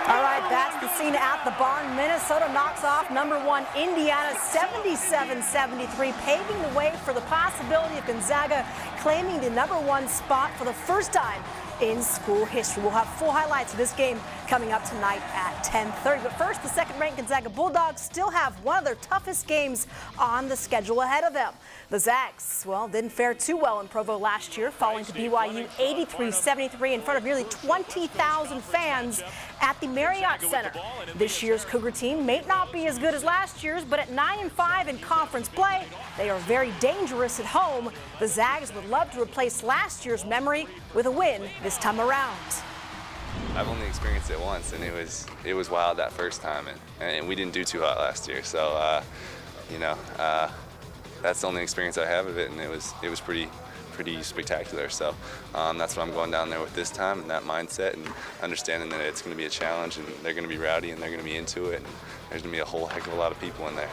All right, that's the scene at the barn. Minnesota knocks off number 1 Indiana 77-73, paving the way for the possibility of Gonzaga claiming the number 1 spot for the first time in school history. We'll have full highlights of this game coming up tonight at 10:30. But first, the second-ranked Gonzaga Bulldogs still have one of their toughest games on the schedule ahead of them. The Zags, well, didn't fare too well in Provo last year, falling to BYU 83-73 in front of nearly 20,000 fans at the Marriott Center. This year's Cougar team may not be as good as last year's, but at 9-5 in conference play, they are very dangerous at home. The Zags would love to replace last year's memory with a win this time around. I've only experienced it once, and it was wild that first time, and we didn't do too hot last year. So, that's the only experience I have of it, and it was pretty spectacular. So that's what I'm going down there with this time, and that mindset, and understanding that it's going to be a challenge, and they're going to be rowdy, and they're going to be into it, and there's going to be a whole heck of a lot of people in there.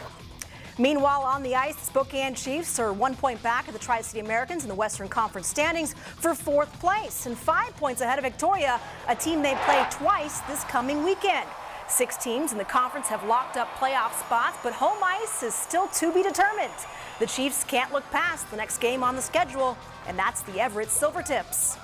Meanwhile, on the ice, the Spokane Chiefs are 1 point back of the Tri-City Americans in the Western Conference standings for 4th place and 5 points ahead of Victoria, a team they play twice this coming weekend. 6 teams in the conference have locked up playoff spots, but home ice is still to be determined. The Chiefs can't look past the next game on the schedule, and that's the Everett Silvertips.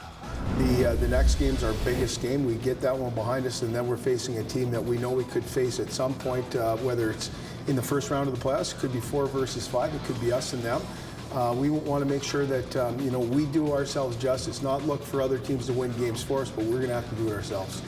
The next game's our biggest game. We get that one behind us, and then we're facing a team that we know we could face at some point, whether it's in the first round of the playoffs. It could be 4 versus 5. It could be us and them. We want to make sure that we do ourselves justice, not look for other teams to win games for us, but we're going to have to do it ourselves.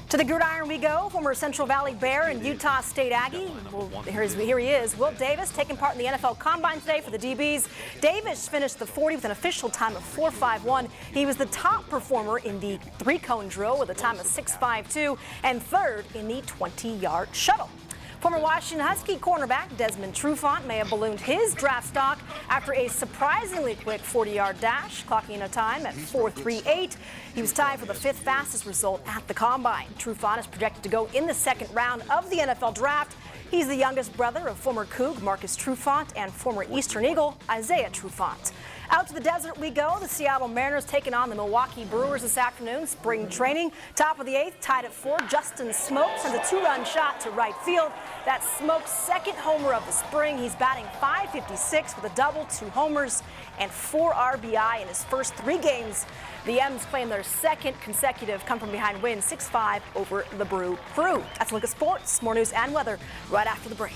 To the gridiron we go. Former Central Valley Bear and Utah State Aggie. Well, here he is. Will Davis taking part in the NFL Combine today for the DBs. Davis finished the 40 with an official time of 4.51. He was the top performer in the 3-cone drill with a time of 6.52 and 3rd in the 20-yard shuttle. Former Washington Husky cornerback Desmond Trufant may have ballooned his draft stock after a surprisingly quick 40-yard dash, clocking in a time at 4.38. He was tied for the 5th fastest result at the Combine. Trufant is projected to go in the 2nd round of the NFL Draft. He's the youngest brother of former Coug Marcus Trufant and former Eastern Eagle Isaiah Trufant. Out to the desert we go. The Seattle Mariners taking on the Milwaukee Brewers this afternoon. Spring training. Top of the 8th, tied at 4. Justin Smoak sends a 2-run shot to right field. That's Smoak's 2nd homer of the spring. He's batting .556 with a double, 2 homers, and 4 RBI in his first 3 games. The M's claim their 2nd consecutive come-from-behind win, 6-5 over the Brew Crew. That's a look at sports. More news and weather right after the break.